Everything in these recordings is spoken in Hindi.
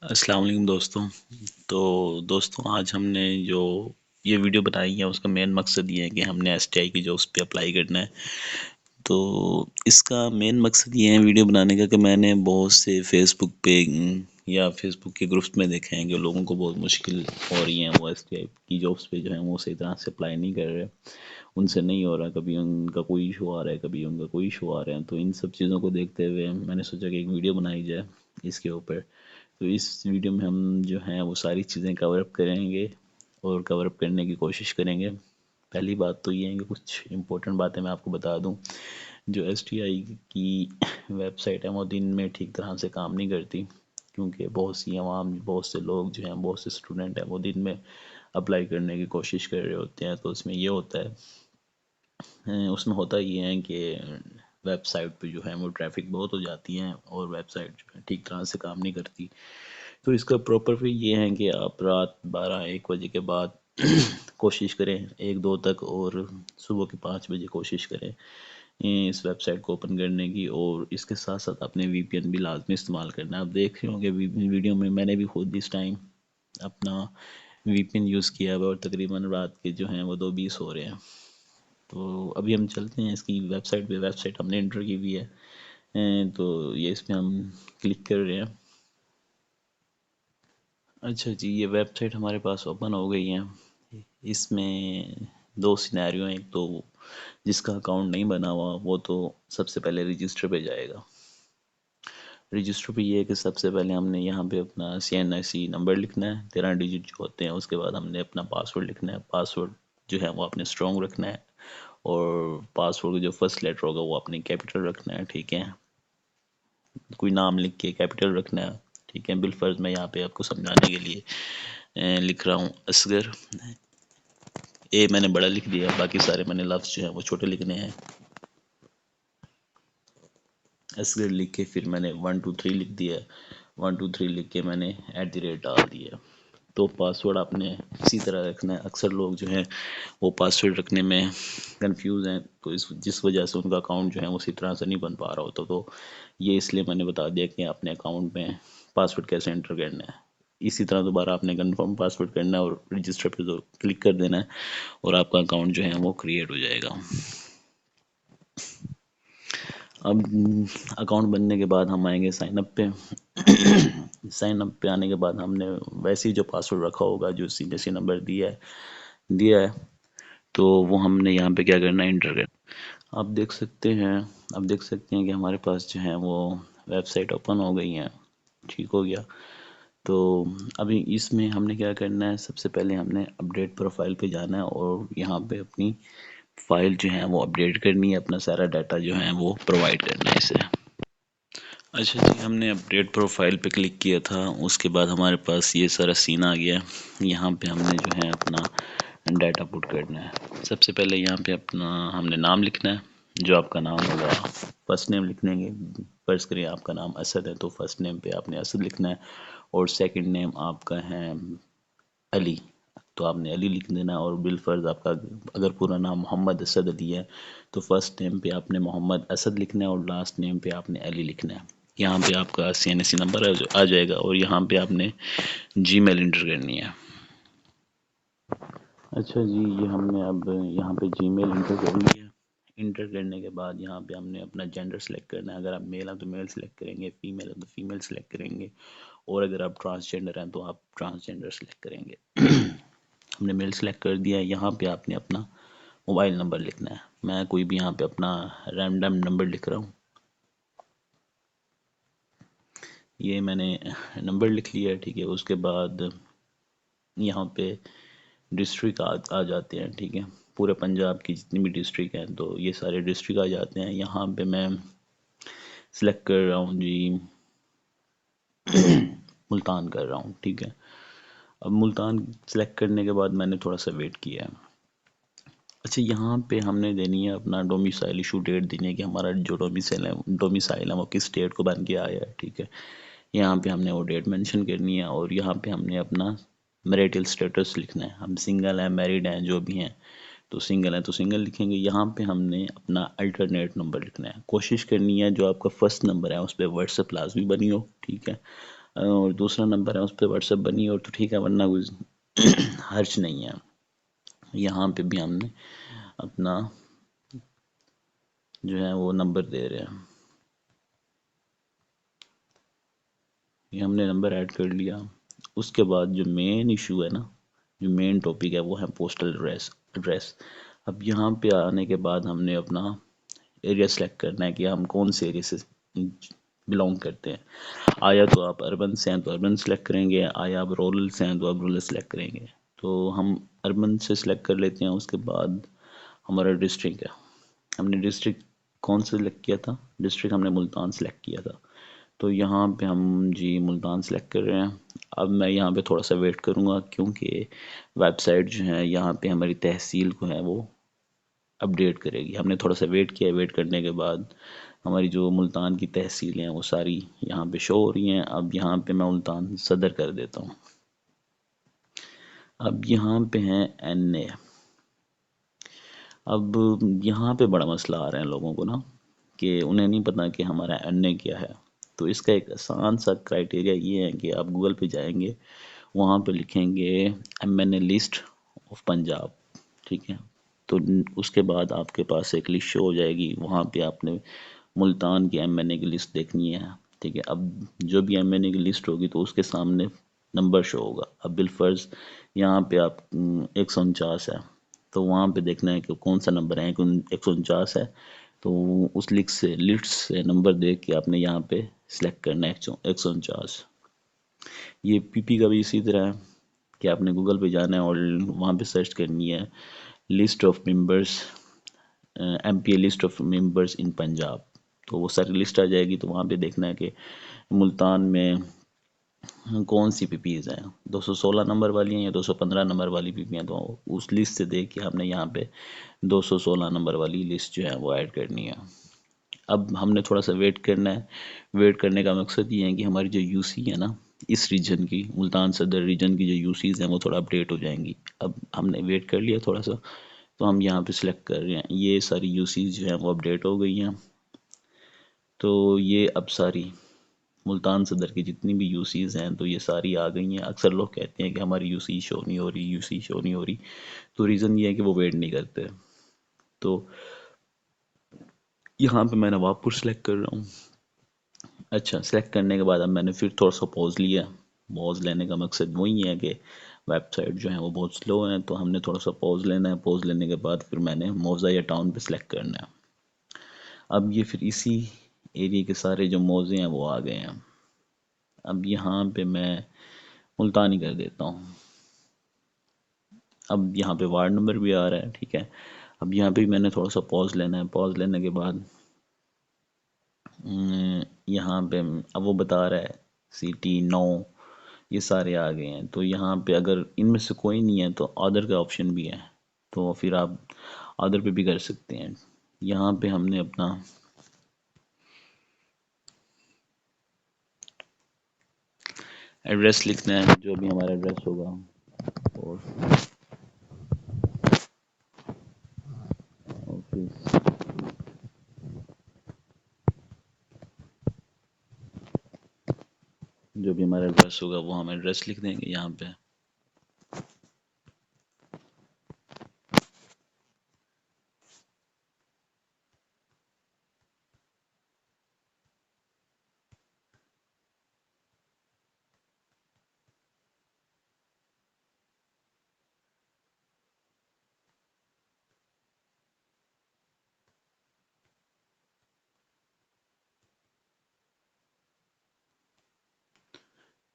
अस्सलाम वालेकुम दोस्तों। तो दोस्तों आज हमने जो ये वीडियो बनाई है उसका मेन मकसद ये है कि हमने एसटीआई की जॉब्स पे अप्लाई करना है। तो इसका मेन मकसद ये है वीडियो बनाने का कि मैंने बहुत से फेसबुक पे या फेसबुक के ग्रुप्स में देखे हैं कि लोगों को बहुत मुश्किल हो रही है, वो एसटीआई की जॉब्स पे जो है वो सही तरह से अप्लाई नहीं कर रहे, उनसे नहीं हो रहा, कभी उनका कोई इशू आ रहा है, कभी उनका कोई इशू आ रहा है। तो इन सब चीज़ों को देखते हुए मैंने सोचा कि एक वीडियो बनाई जाए इसके ऊपर। तो इस वीडियो में हम जो हैं वो सारी चीज़ें कवर अप करेंगे और कवर अप करने की कोशिश करेंगे। पहली बात तो ये है कि कुछ इम्पोर्टेंट बातें मैं आपको बता दूं। जो एसटीआई की वेबसाइट है वो दिन में ठीक तरह से काम नहीं करती, क्योंकि बहुत सी आवाम, बहुत से लोग जो हैं, बहुत से स्टूडेंट हैं, वो दिन में अप्लाई करने की कोशिश कर रहे होते हैं। तो उसमें ये होता है, उसमें होता ये है कि वेबसाइट पे जो है वो ट्रैफिक बहुत हो जाती है और वेबसाइट जो है ठीक तरह से काम नहीं करती। तो इसका प्रॉपर वे ये है कि आप रात 12-1 बजे के बाद कोशिश करें 1-2 तक, और सुबह के 5 बजे कोशिश करें इस वेबसाइट को ओपन करने की। और इसके साथ साथ अपने वीपीएन भी लाजमी इस्तेमाल करना है। आप देख रहे होंगे वीडियो में मैंने भी खुद इस टाइम अपना वीपीएन यूज़ किया हुआ और तकरीबन रात के जो हैं वो 2:20 हो रहे हैं। तो अभी हम चलते हैं इसकी वेबसाइट पे। वेबसाइट हमने एंटर की हुई है, तो ये इस पर हम क्लिक कर रहे हैं। अच्छा जी, ये वेबसाइट हमारे पास ओपन हो गई है। इसमें दो सिनेरियो हैं। एक तो जिसका अकाउंट नहीं बना हुआ वो तो सबसे पहले रजिस्टर पे जाएगा। रजिस्टर पे ये है कि सबसे पहले हमने यहाँ पे अपना CNIC नंबर लिखना है, 13 डिजिट जो होते हैं। उसके बाद हमने अपना पासवर्ड लिखना है। पासवर्ड जो है वो आपने स्ट्रॉन्ग रखना है, और पासवर्ड का जो फर्स्ट लेटर होगा वो आपने कैपिटल रखना है, ठीक है। कोई नाम लिख के कैपिटल रखना है, ठीक है। बिलफर्ज मैं यहाँ पे आपको समझाने के लिए लिख रहा हूँ असगर। ए मैंने बड़ा लिख दिया, बाकी सारे मैंने लफ्ज़ जो है वो छोटे लिखने हैं। असगर लिख के फिर मैंने 123 लिख दिया। 123 लिख के मैंने @ डाल दिया। तो पासवर्ड आपने इसी तरह रखना है। अक्सर लोग जो हैं वो पासवर्ड रखने में कंफ्यूज हैं, तो इस जिस वजह से उनका अकाउंट जो है वो इसी तरह से नहीं बन पा रहा होता। तो ये इसलिए मैंने बता दिया कि अपने अकाउंट में पासवर्ड कैसे एंटर करना है। इसी तरह दोबारा आपने कंफर्म पासवर्ड करना है और रजिस्टर पे तो क्लिक कर देना है, और आपका अकाउंट जो है वो क्रिएट हो जाएगा। अब अकाउंट बनने के बाद हम आएंगे साइन अप पे। साइन अप पे आने के बाद हमने वैसे ही जो पासवर्ड रखा होगा, जो CNC नंबर दिया है, तो वो हमने यहाँ पे क्या करना है, इंटर करना। आप देख सकते हैं कि हमारे पास जो है वो वेबसाइट ओपन हो गई है। ठीक हो गया। तो अभी इसमें हमने क्या करना है, सबसे पहले हमने अपडेट प्रोफाइल पे जाना है और यहाँ पे अपनी फाइल जो है वो अपडेट करनी है, अपना सारा डाटा जो है वो प्रोवाइड करना है इसे। अच्छा जी, हमने अपडेट प्रोफाइल पे क्लिक किया था। उसके बाद हमारे पास ये सारा सीन आ गया। यहाँ पे हमने जो है अपना डाटा पुट करना है। सबसे पहले यहाँ पे अपना हमने नाम लिखना है, जो आपका नाम होगा। फर्स्ट नेम लिख लेंगे। फर्ज करिए आपका नाम असद है, तो फर्स्ट नेम पे आपने असद लिखना है, और सेकंड नेम आपका है अली, तो आपने अली लिख देना। और बिलफर्ज आपका अगर पूरा नाम मोहम्मद असद अली है, तो फर्स्ट नेम पे आपने मोहम्मद असद लिखना है और लास्ट नेम पे आपने अली लिखना है। यहाँ पे आपका CNC नंबर आ जाएगा, और यहाँ पे आपने जीमेल इंटर करनी है। अच्छा जी, ये हमने अब यहाँ पे जीमेल इंटर कर लिया। इंटर करने के बाद यहाँ पे हमने अपना जेंडर सेलेक्ट करना है। अगर आप मेल हैं तो मेल सेलेक्ट करेंगे, फीमेल है तो फीमेल सेलेक्ट करेंगे, और अगर आप ट्रांसजेंडर हैं तो आप ट्रांसजेंडर सेलेक्ट करेंगे। हमने मेल सेलेक्ट कर दिया है। यहाँ पे आपने अपना मोबाइल नंबर लिखना है। मैं कोई भी यहाँ पे अपना रैंडम नंबर लिख रहा हूँ। ये मैंने नंबर लिख लिया है, ठीक है। उसके बाद यहाँ पे डिस्ट्रिक्ट आ जाते हैं, ठीक है। पूरे पंजाब की जितनी भी डिस्ट्रिक्ट हैं, तो ये सारे डिस्ट्रिक्ट आ जाते हैं। यहाँ पे मैं सिलेक्ट कर रहा हूँ जी, मुल्तान कर रहा हूँ, ठीक है। अब मुल्तान सेलेक्ट करने के बाद मैंने थोड़ा सा वेट किया है। अच्छा, यहाँ पे हमने देनी है अपना डोमिसाइल इशू डेट देनी है, कि हमारा जो डोमिसाइल है वो किस स्टेट को बन के आया है, ठीक है। यहाँ पे हमने वो डेट मेंशन करनी है, और यहाँ पे हमने अपना मैरिटल स्टेटस लिखना है। हम सिंगल हैं, मैरिड हैं, जो भी हैं, तो सिंगल है तो सिंगल लिखेंगे। यहाँ पे हमने अपना अल्टरनेट नंबर लिखना है। कोशिश करनी है जो आपका फर्स्ट नंबर है उस पर व्हाट्सएप लाजमी बनी हो, ठीक है। और दूसरा नंबर है उस पर व्हाट्सएप बनी और तो ठीक है, वरना कोई हर्ज नहीं है। यहाँ पे भी हमने अपना जो है वो नंबर दे रहे हैं, ये हमने नंबर ऐड कर लिया। उसके बाद जो मेन इशू है ना, जो मेन टॉपिक है वो है पोस्टल एड्रेस। अब यहाँ पे आने के बाद हमने अपना एरिया सेलेक्ट करना है कि हम कौन से एरिया से बिलोंग करते हैं। आया तो आप अर्बन से हैं तो अर्बन सेलेक्ट करेंगे, आया आप रूरल से हैं तो आप रूरल सेलेक्ट करेंगे। तो हम अर्बन से सिलेक्ट कर लेते हैं। उसके बाद हमारा डिस्ट्रिक्ट है, हमने डिस्ट्रिक्ट कौन सा सिलेक्ट किया था, डिस्ट्रिक्ट हमने मुल्तान सेलेक्ट किया था। तो यहाँ पे हम जी मुल्तान सेलेक्ट कर रहे हैं। अब मैं यहाँ पे थोड़ा सा वेट करूँगा क्योंकि वेबसाइट जो है यहाँ पे हमारी तहसील को है वो अपडेट करेगी। हमने थोड़ा सा वेट किया, वेट करने के बाद हमारी जो मुल्तान की तहसीलें हैं वो सारी यहाँ पे शो हो रही हैं। अब यहाँ पे मैं मुल्तान सदर कर देता हूँ। अब यहाँ पे हैं NA। अब यहाँ पे बड़ा मसला आ रहा है लोगों को ना, कि उन्हें नहीं पता कि हमारा NA क्या है। तो इसका एक आसान सा क्राइटेरिया ये है कि आप गूगल पे जाएंगे, वहाँ पे लिखेंगे MNA लिस्ट ऑफ पंजाब, ठीक है। तो उसके बाद आपके पास एक लिस्ट शो हो जाएगी, वहाँ पे आपने मुल्तान की MNA की लिस्ट देखनी है, ठीक है। अब जो भी MNA की लिस्ट होगी तो उसके सामने नंबर शो होगा। अब बिलफर्ज यहाँ पे आप 149 है, तो वहाँ पे देखना है कि कौन सा नंबर है, 149 है। तो उस लिस्ट से नंबर देख के आपने यहाँ पे सिलेक्ट करना है 149। ये PP का भी इसी तरह है कि आपने गूगल पे जाना है और वहाँ पे सर्च करनी है list of members, MPA list of members in Punjab. तो वो सारी लिस्ट आ जाएगी। तो वहाँ पे देखना है कि मुल्तान में कौन सी PPs हैं, 216 नंबर वाली हैं या 215 नंबर वाली PP हैं। तो उस लिस्ट से देख के हमने यहाँ पे 216 नंबर वाली लिस्ट जो है वो ऐड करनी है। अब हमने थोड़ा सा वेट करना है। वेट करने का मकसद ये है कि हमारी जो UC है ना, इस रीजन की, मुल्तान सदर रीजन की जो UCs हैं वो थोड़ा अपडेट हो जाएंगी। अब हमने वेट कर लिया थोड़ा सा, तो हम यहाँ पे सिलेक्ट कर रहे हैं, ये सारी UCs जो हैं वो अपडेट हो गई हैं। तो ये अब सारी मुल्तान सदर की जितनी भी UCs हैं तो ये सारी आ गई हैं। अक्सर लोग कहते हैं कि हमारी UC शो नहीं हो रही, UC शो नहीं हो रही। तो रीज़न ये है कि वो वेट नहीं करते। तो यहाँ पे मैं नवाबपुर सेलेक्ट कर रहा हूँ। अच्छा, सेलेक्ट करने के बाद अब मैंने फिर थोड़ा सा पॉज लिया। पॉज लेने का मकसद वही है कि वेबसाइट जो है वो बहुत स्लो है, तो हमने थोड़ा सा पॉज लेना है। पॉज लेने के बाद फिर मैंने मौज़ा या टाउन पे सेलेक्ट करना है। अब ये फिर इसी एरिया के सारे जो मौज़े हैं वो आ गए हैं। अब यहाँ पे मैं मुल्तानी कर देता हूँ। अब यहाँ पे वार्ड नंबर भी आ रहा है, ठीक है। अब यहाँ पे भी मैंने थोड़ा सा पॉज लेना है। पॉज लेने के बाद यहाँ पे अब वो बता रहा है सिटी 9, ये सारे आ गए हैं। तो यहाँ पे अगर इनमें से कोई नहीं है तो अदर का ऑप्शन भी है, तो फिर आप अदर पे भी कर सकते हैं। यहाँ पे हमने अपना एड्रेस लिखना है, जो भी हमारा एड्रेस होगा। और ऑफिस, जो भी हमारा एड्रेस होगा वो हम एड्रेस लिख देंगे यहाँ पे।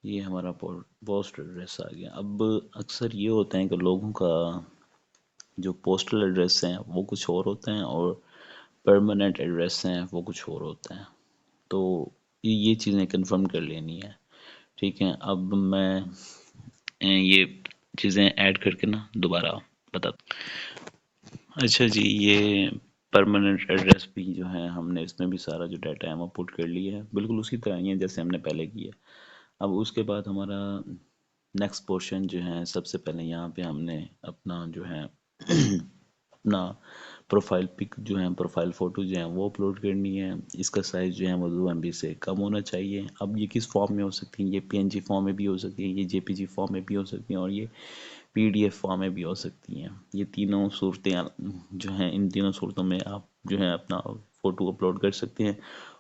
ये हमारा पोस्ट एड्रेस आ गया। अब अक्सर ये होता है कि लोगों का जो पोस्टल एड्रेस हैं वो कुछ और होते हैं और परमानेंट एड्रेस हैं वो कुछ और होते हैं। तो ये चीज़ें कंफर्म कर लेनी है, ठीक है। अब मैं ये चीज़ें ऐड करके ना दोबारा बता। अच्छा जी, ये परमानेंट एड्रेस भी जो है हमने इसमें भी सारा जो डाटा है वो पुट कर लिया है, बिल्कुल उसी तरह ही है जैसे हमने पहले किया। अब उसके बाद हमारा नेक्स्ट पोर्शन जो है, सबसे पहले यहाँ पे हमने अपना जो है अपना प्रोफाइल पिक जो है, प्रोफाइल फ़ोटो जो है वो अपलोड करनी है। इसका साइज़ जो है वो 2 MB से कम होना चाहिए। अब ये किस फॉर्म में हो सकती है, ये PNG फॉर्म में भी हो सकती है, ये JPG फॉर्म में भी हो सकती हैं और ये PDF फॉर्म में भी हो सकती हैं। ये तीनों सूरतें जो हैं, इन तीनों सूरतों में आप जो है अपना फ़ोटो अपलोड कर सकते हैं।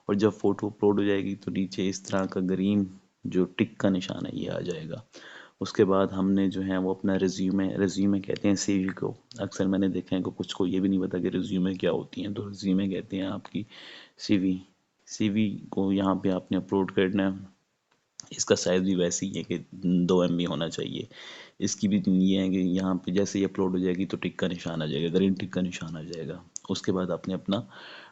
और जब फ़ोटो अपलोड हो जाएगी तो नीचे इस तरह का ग्रीन जो टिक का निशान है ये आ जाएगा। उसके बाद हमने जो है वो अपना रिज्यूमे कहते हैं CV को। अक्सर मैंने देखा है कि कुछ को ये भी नहीं पता कि रिज्यूमे क्या होती हैं, तो रिज्यूमे कहते हैं आपकी CV को यहाँ पे आपने अपलोड करना है। इसका साइज़ भी वैसे ही है कि 2 MB होना चाहिए। इसकी भी ये है कि यहाँ पे जैसे ही अपलोड हो जाएगी तो टिक का निशान आ जाएगा, ग्रीन टिक का निशान आ जाएगा। उसके बाद आपने अपना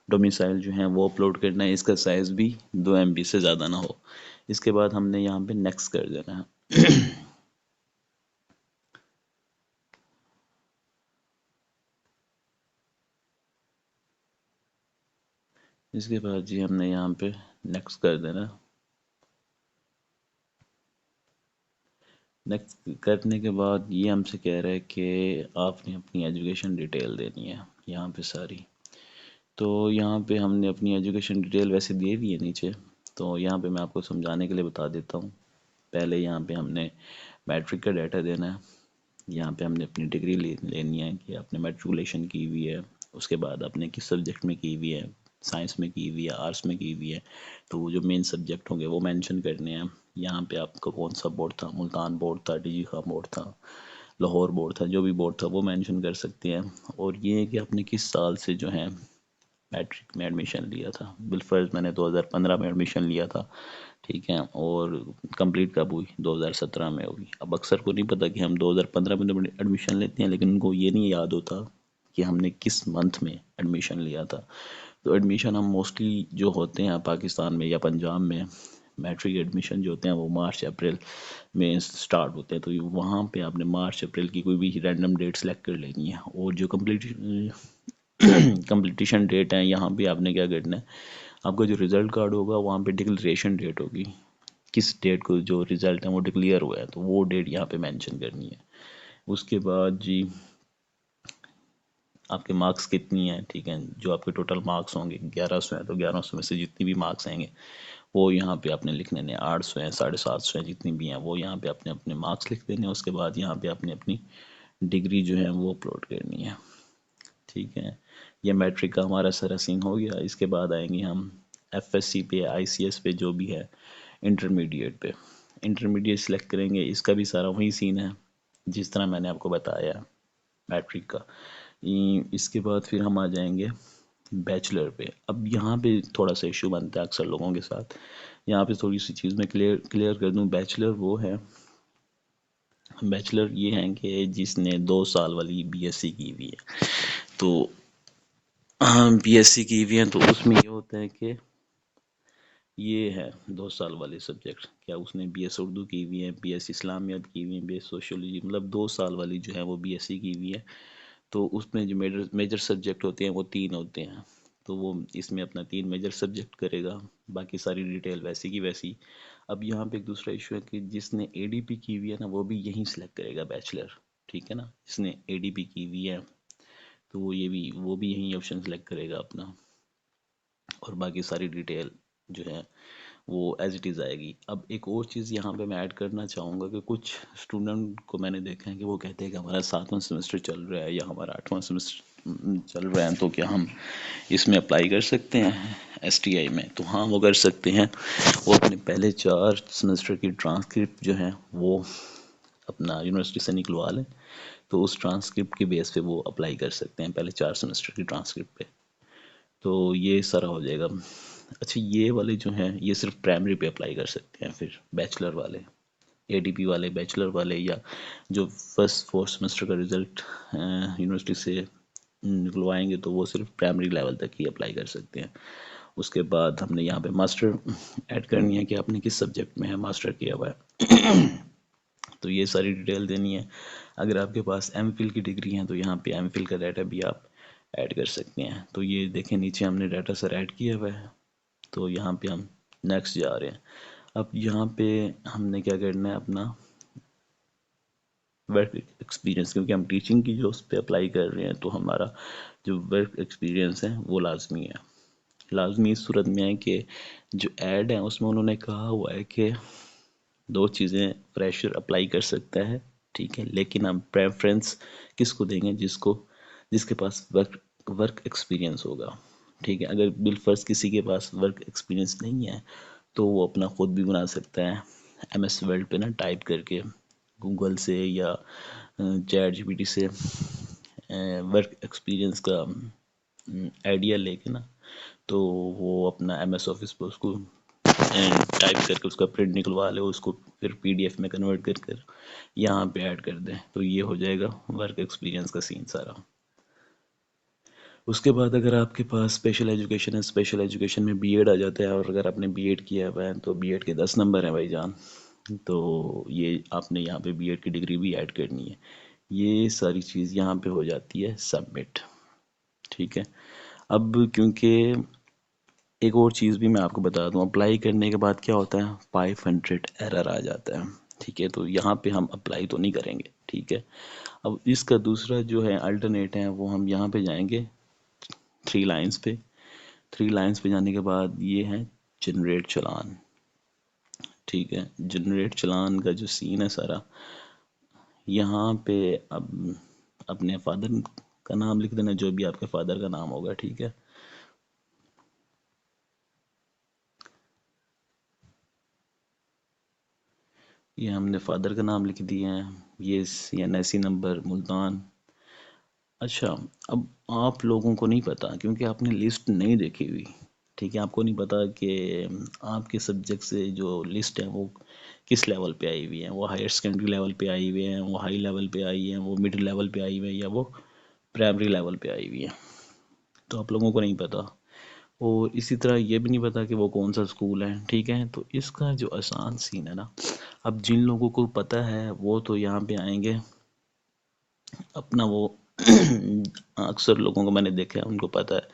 डोमिसाइल जो है वो अपलोड करना है। इसका साइज़ भी 2 MB से ज़्यादा ना हो। इसके बाद हमने यहाँ पे नेक्स्ट कर देना है। इसके बाद जी हमने यहाँ पे नेक्स्ट कर देना। नेक्स्ट करने के बाद ये हमसे कह रहा है कि आपने अपनी एजुकेशन डिटेल देनी है यहाँ पे सारी। तो यहाँ पे हमने अपनी एजुकेशन डिटेल वैसे दे दी है नीचे, तो यहाँ पे मैं आपको समझाने के लिए बता देता हूँ। पहले यहाँ पे हमने मैट्रिक का डाटा देना है। यहाँ पे हमने अपनी डिग्री लेनी है कि आपने मैट्रिकुलेशन की हुई है, उसके बाद आपने किस सब्जेक्ट में की हुई है, साइंस में की हुई है, आर्ट्स में की हुई है। तो वो जो मेन सब्जेक्ट होंगे वो मेंशन करने हैं। यहाँ पे आपका कौन सा बोर्ड था, मुल्तान बोर्ड था, DG खां बोर्ड था, लाहौर बोर्ड था, जो भी बोर्ड था वो मेंशन कर सकते हैं। और ये है कि आपने किस साल से जो है मैट्रिक में एडमिशन लिया था। बिलफर्ज मैंने 2015 में एडमिशन लिया था, ठीक है, और कंप्लीट कब हुई, 2017 में हुई। अब अक्सर को नहीं पता कि हम 2015 में एडमिशन लेते हैं, लेकिन उनको ये नहीं याद होता कि हमने किस मंथ में एडमिशन लिया था। तो एडमिशन हम मोस्टली जो होते हैं पाकिस्तान में या पंजाब में, मैट्रिक एडमिशन जो होते हैं वो मार्च अप्रैल में स्टार्ट होते हैं। तो वहाँ पे आपने मार्च अप्रैल की कोई भी रैंडम डेट सेलेक्ट कर लेनी है। और जो कंप्लीटेशन डेट है, यहाँ पे आपने क्या करना है, आपका जो रिज़ल्ट कार्ड होगा वहाँ पे डिक्लेरेशन डेट होगी, किस डेट को जो रिज़ल्ट है वो डिक्लेयर हुआ है, तो वो डेट यहाँ पे मेंशन करनी है। उसके बाद जी आपके मार्क्स कितनी है, ठीक है, जो आपके टोटल मार्क्स होंगे 1100 हैं, तो 1100 में से जितनी भी मार्क्स आएंगे वो यहाँ पे आपने लिख लेने। 800 हैं, 750 हैं, जितनी भी हैं वो यहाँ पे आपने अपने मार्क्स लिख देने। उसके बाद यहाँ पे आपने अपनी डिग्री जो है वो अपलोड करनी है, ठीक है। ये मैट्रिक का हमारा सारा सीन हो गया। इसके बाद आएंगे हम FSC पे, ICS पे, जो भी है इंटरमीडिएट पे। इंटरमीडिएट सेलेक्ट करेंगे, इसका भी सारा वही सीन है जिस तरह मैंने आपको बताया मैट्रिक का। इसके बाद फिर हम आ जाएंगे बैचलर पे। अब यहाँ पे थोड़ा सा इशू बनता है अक्सर लोगों के साथ। यहाँ पे थोड़ी सी चीज़ मैं क्लियर कर दूँ। बैचलर वो है, बैचलर ये है कि जिसने 2 साल वाली BSc की हुई है। तो हाँ, BSc की हुई है तो उसमें ये होता है कि ये है 2 साल वाले सब्जेक्ट। क्या उसने BS उर्दू की हुई है, BS इस्लामियात की हुई है, BS सोशियोलॉजी, मतलब 2 साल वाली जो है वो BSc की हुई है। तो उसमें जो मेजर मेजर सब्जेक्ट होते हैं वो 3 होते हैं। तो वो इसमें अपना 3 मेजर सब्जेक्ट करेगा, बाकी सारी डिटेल वैसी की वैसी। अब यहाँ पे एक दूसरा इशू है कि जिसने ADP की हुई है ना वो भी यहीं सेलेक्ट करेगा बैचलर, ठीक है ना। जिसने ADP की हुई है तो वो भी यहीं ऑप्शन सेलेक्ट करेगा अपना, और बाकी सारी डिटेल जो है वो एज इट इज़ आएगी। अब एक और चीज़ यहाँ पे मैं ऐड करना चाहूँगा कि कुछ स्टूडेंट को मैंने देखा है कि वो कहते हैं कि हमारा 7वां सेमेस्टर चल रहा है या हमारा 8वां सेमेस्टर चल रहा है, तो क्या हम इसमें अप्लाई कर सकते हैं STI में। तो हाँ, वो कर सकते हैं। वो अपने पहले 4 सेमेस्टर की ट्रांसक्रिप्ट जो है वो अपना यूनिवर्सिटी से निकलवा लें, तो उस ट्रांसक्रिप्ट के बेस पे वो अप्लाई कर सकते हैं पहले 4 सेमेस्टर की ट्रांसक्रिप्ट पे। तो ये सारा हो जाएगा। अच्छा, ये वाले जो हैं ये सिर्फ प्राइमरी पे अप्लाई कर सकते हैं, फिर बैचलर वाले, ADP वाले, बैचलर वाले, या जो फर्स्ट फोर्थ सेमेस्टर का रिजल्ट यूनिवर्सिटी से निकलवाएंगे तो वो सिर्फ प्राइमरी लेवल तक ही अप्लाई कर सकते हैं। उसके बाद हमने यहाँ पे मास्टर ऐड करनी है कि आपने किस सब्जेक्ट में है मास्टर किया हुआ है। तो ये सारी डिटेल देनी है। अगर आपके पास MPhil की डिग्री है तो यहाँ पे MPhil का डाटा भी आप ऐड कर सकते हैं। तो ये देखें नीचे हमने डाटा सर ऐड किया हुआ है, तो यहाँ पे हम नेक्स्ट जा रहे हैं। अब यहाँ पे हमने क्या करना है, अपना वर्क एक्सपीरियंस, क्योंकि हम टीचिंग की जो उस पर अप्लाई कर रहे हैं तो हमारा जो वर्क एक्सपीरियंस है वो लाजमी है। लाजमी इस सूरत में है कि जो ऐड है उसमें उन्होंने कहा हुआ है कि दो चीज़ें फ्रेशर अप्लाई कर सकता है, ठीक है, लेकिन हम प्रेफरेंस किसको देंगे, जिसके पास वर्क वर्क एक्सपीरियंस होगा, ठीक है। अगर बिलफर्ज किसी के पास वर्क एक्सपीरियंस नहीं है तो वो अपना खुद भी बना सकता है MS वर्ड पे ना टाइप करके, गूगल से या चैट जीपीटी से वर्क एक्सपीरियंस का आइडिया लेके ना, तो वो अपना MS ऑफिस पर उसको टाइप करके उसका प्रिंट निकलवा ले, उसको फिर PDF में कन्वर्ट कर कर यहाँ पे ऐड कर दें, तो ये हो जाएगा वर्क एक्सपीरियंस का सीन सारा। उसके बाद अगर आपके पास स्पेशल एजुकेशन है, स्पेशल एजुकेशन में बीएड आ जाता है, और अगर आपने बीएड किया हुआ है तो बीएड के 10 नंबर हैं भाईजान, तो ये आपने यहाँ पे बीएड की डिग्री भी ऐड करनी है। ये सारी चीज़ यहाँ पे हो जाती है सबमिट, ठीक है। अब क्योंकि एक और चीज़ भी मैं आपको बता दूं, अप्लाई करने के बाद क्या होता है, 500 एरर आ जाता है, ठीक है। तो यहाँ पे हम अप्लाई तो नहीं करेंगे, ठीक है। अब इसका दूसरा जो है अल्टरनेट है, वो हम यहाँ पे जाएंगे थ्री लाइंस पे। थ्री लाइंस पे जाने के बाद ये है जनरेट चलान, ठीक है। जनरेट चलान का जो सीन है सारा, यहाँ पे अब अपने फादर का नाम लिख देना, जो भी आपके फादर का नाम होगा, ठीक है। ये हमने फादर का नाम लिख दिया है, ये CNSE नंबर मुल्तान। अच्छा, अब आप लोगों को नहीं पता क्योंकि आपने लिस्ट नहीं देखी हुई, ठीक है। आपको नहीं पता कि आपके सब्जेक्ट से जो लिस्ट है वो किस लेवल पे आई हुई है, वो हायर सेकेंडरी लेवल पे आई हुई है, वो हाई लेवल पे आई है, वो मिड लेवल पे आई हुई है, या वो प्राइमरी लेवल पे आई हुई है, तो आप लोगों को नहीं पता। और इसी तरह ये भी नहीं पता कि वो कौन सा स्कूल है, ठीक है। तो इसका जो आसान सीन है ना, अब जिन लोगों को पता है वो तो यहाँ पे आएंगे अपना वो अक्सर लोगों को मैंने देखा है उनको पता है,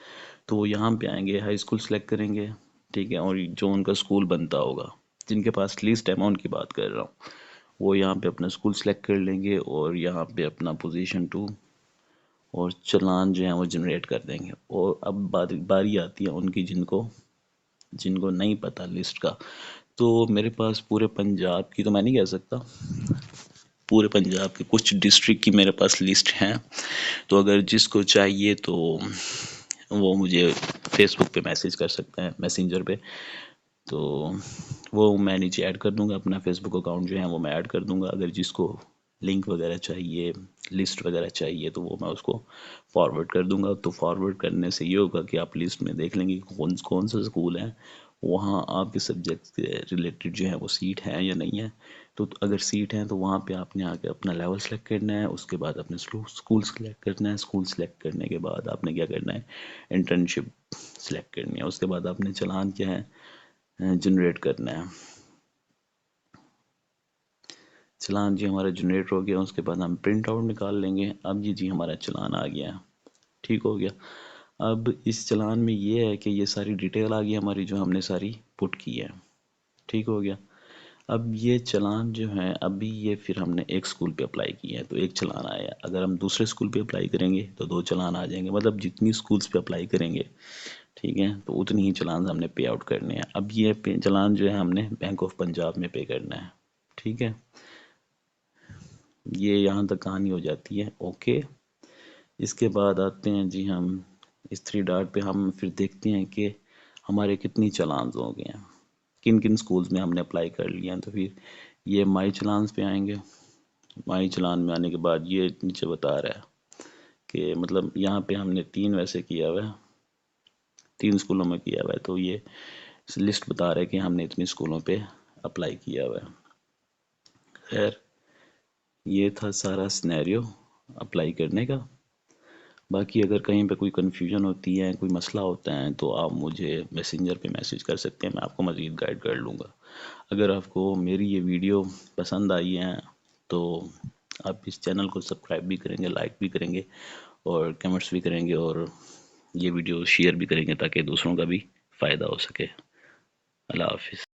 तो वो यहाँ पे आएंगे हाई स्कूल सेलेक्ट करेंगे, ठीक है। और जो उनका स्कूल बनता होगा, जिनके पास लिस्ट है, मैं उनकी बात कर रहा हूँ, वो यहाँ पे अपना स्कूल सेलेक्ट कर लेंगे और यहाँ पे अपना पोजीशन 2 और चालान जो है वो जनरेट कर देंगे। और अब बारी आती है उनकी जिनको जिनको नहीं पता लिस्ट का। तो मेरे पास पूरे पंजाब की तो मैं नहीं कह सकता, पूरे पंजाब के कुछ डिस्ट्रिक्ट की मेरे पास लिस्ट है, तो अगर जिसको चाहिए तो वो मुझे फेसबुक पे मैसेज कर सकते हैं, मैसेंजर पे। तो वो मैं नीचे ऐड कर दूंगा, अपना फेसबुक अकाउंट जो है वो मैं ऐड कर दूंगा। अगर जिसको लिंक वगैरह चाहिए, लिस्ट वगैरह चाहिए, तो वो मैं उसको फॉरवर्ड कर दूंगा। तो फॉरवर्ड करने से ये होगा कि आप लिस्ट में देख लेंगे कौन कौन सा स्कूल है, वहाँ आपके सब्जेक्ट से रिलेटेड जो है वो सीट है या नहीं है। तो अगर सीट है तो वहाँ पे आपने आके अपना लेवल सेलेक्ट करना है, उसके बाद अपने स्कूल सेलेक्ट करना है, स्कूल सेलेक्ट करने के बाद आपने क्या करना है, इंटर्नशिप सेलेक्ट करनी है, उसके बाद आपने चालान क्या है जनरेट करना है। चालान जी हमारा जनरेट हो गया, उसके बाद हम प्रिंट आउट निकाल लेंगे। अब ये जी हमारा चालान आ गया, ठीक हो गया। अब इस चालान में ये है कि ये सारी डिटेल आ गई हमारी जो हमने सारी पुट की है, ठीक हो गया। अब ये चालान जो है, अभी ये फिर हमने एक स्कूल पे अप्लाई किया है तो एक चालान आया, अगर हम दूसरे स्कूल पे अप्लाई करेंगे तो दो चालान आ जाएंगे, मतलब जितनी स्कूल्स पे अप्लाई करेंगे, ठीक है, तो उतनी ही चालान हमने पे आउट करने हैं। अब ये चालान जो है हमने बैंक ऑफ पंजाब में पे करना है, ठीक है। ये यहाँ तक कहानी हो जाती है, ओके। इसके बाद आते हैं जी हम इस थ्री डॉट पे, हम फिर देखते हैं कि हमारे कितनी चालान हो गए हैं, किन किन स्कूल्स में हमने अप्लाई कर लिया है। तो फिर ये माई चालान पे आएंगे। माई चालान में आने के बाद ये नीचे बता रहा है कि मतलब यहाँ पे हमने 3 वैसे किया हुआ है, 3 स्कूलों में किया हुआ है, तो ये लिस्ट बता रहा है कि हमने इतनी स्कूलों पे अप्लाई किया हुआ है। खैर, ये था सारा सिनेरियो अप्लाई करने का। बाकी अगर कहीं पे कोई कन्फ्यूजन होती है, कोई मसला होता है, तो आप मुझे मैसेंजर पे मैसेज कर सकते हैं, मैं आपको मज़ीद गाइड कर लूँगा। अगर आपको मेरी ये वीडियो पसंद आई है तो आप इस चैनल को सब्सक्राइब भी करेंगे, लाइक भी करेंगे और कमेंट्स भी करेंगे, और ये वीडियो शेयर भी करेंगे ताकि दूसरों का भी फ़ायदा हो सके। अल्लाह हाफिज़।